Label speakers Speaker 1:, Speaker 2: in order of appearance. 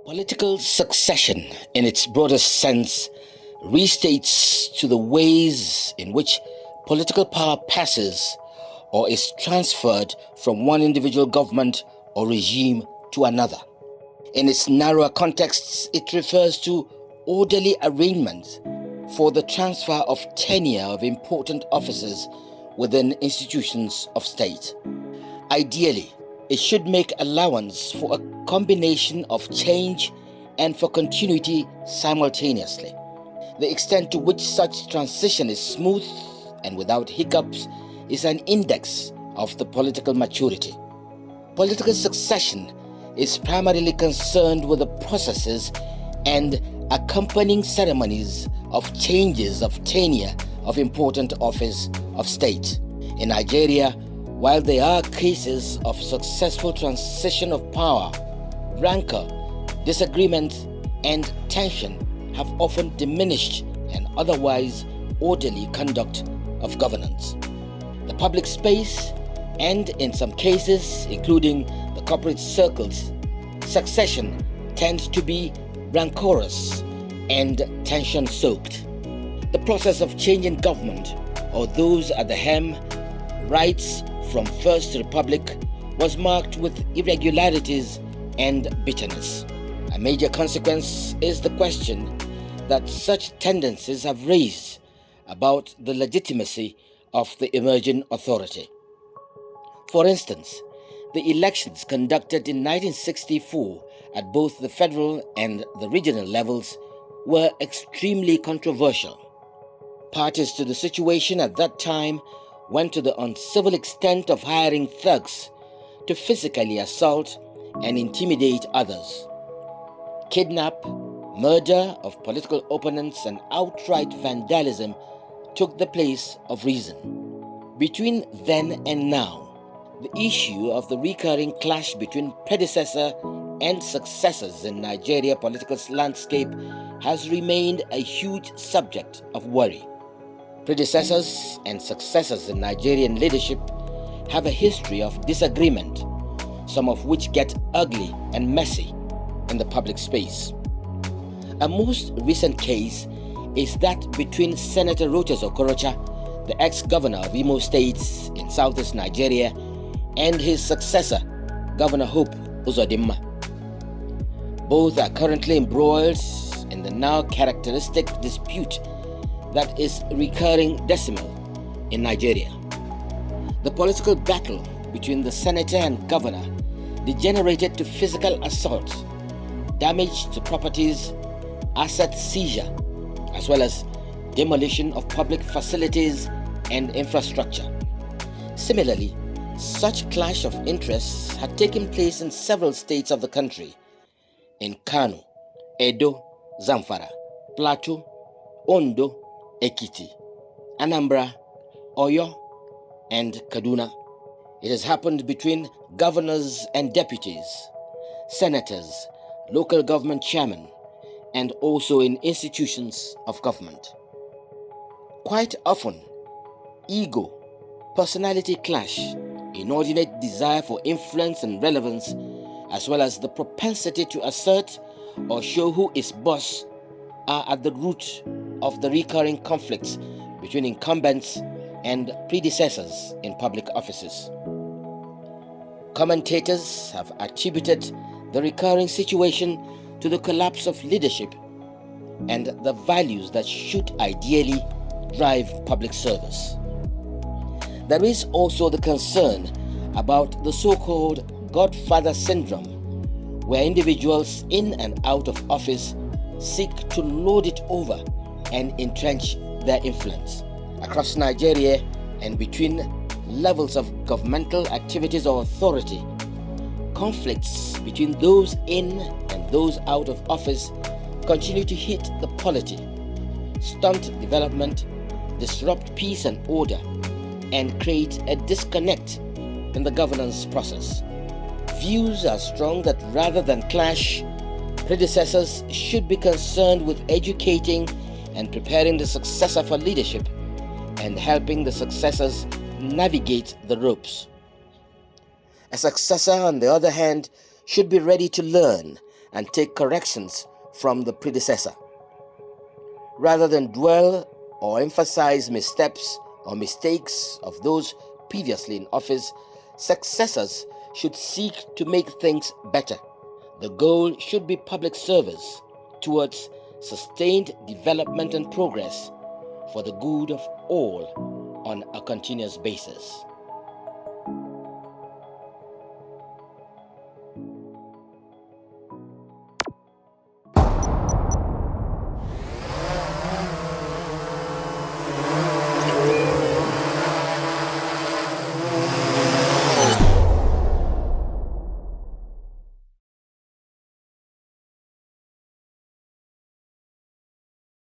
Speaker 1: Political succession, in its broadest sense, restates to the ways in which political power passes or is transferred from one individual government or regime to another. In its narrower contexts, it refers to orderly arrangements for the transfer of tenure of important offices within institutions of state. Ideally, it should make allowance for a combination of change and for continuity simultaneously. The extent to which such transition is smooth and without hiccups is an index of the political maturity. Political succession is primarily concerned with the processes and accompanying ceremonies of changes of tenure of important office of state. In Nigeria, while there are cases of successful transition of power, rancor, disagreement, and tension have often diminished an otherwise orderly conduct of governance. The public space, and in some cases, including the corporate circles, succession tends to be rancorous and tension-soaked. The process of changing government, or those at the helm, rights from First Republic, was marked with irregularities and bitterness. A major consequence is the question that such tendencies have raised about the legitimacy of the emerging authority. For instance, the elections conducted in 1964 at both the federal and the regional levels were extremely controversial. Parties to the situation at that time went to the uncivil extent of hiring thugs to physically assault and intimidate others. Kidnap, murder of political opponents, and outright vandalism took the place of reason. Between then and now, the issue of the recurring clash between predecessor and successors in Nigeria political landscape has remained a huge subject of worry. Predecessors and successors in Nigerian leadership have a history of disagreement, some of which get ugly and messy in the public space. A most recent case is that between Senator Rochas Okorocha, the ex-governor of Imo State in southeast Nigeria, and his successor, Governor Hope Uzodimma. Both are currently embroiled in the now characteristic dispute that is recurring decimal in Nigeria. The political battle between the senator and governor degenerated to physical assault, damage to properties, asset seizure, as well as demolition of public facilities and infrastructure. Similarly, such clash of interests had taken place in several states of the country: in Kano, Edo, Zamfara, Plateau, Ondo, Ekiti, Anambra, Oyo, and Kaduna. It has happened between governors and deputies, senators, local government chairmen, and also in institutions of government. Quite often, ego, personality clash, inordinate desire for influence and relevance, as well as the propensity to assert or show who is boss, are at the root of the recurring conflicts between incumbents and predecessors in public offices. Commentators have attributed the recurring situation to the collapse of leadership and the values that should ideally drive public service. There is also the concern about the so-called Godfather syndrome, where individuals in and out of office seek to lord it over and entrench their influence. Across Nigeria and between levels of governmental activities or authority, conflicts between those in and those out of office continue to hit the polity, stunt development, disrupt peace and order, and create a disconnect in the governance process. Views are strong that rather than clash, predecessors should be concerned with educating and preparing the successor for leadership and helping the successors navigate the ropes. A successor, on the other hand, should be ready to learn and take corrections from the predecessor. Rather than dwell or emphasize missteps or mistakes of those previously in office, successors should seek to make things better. The goal should be public service towards sustained development and progress for the good of all on a continuous basis.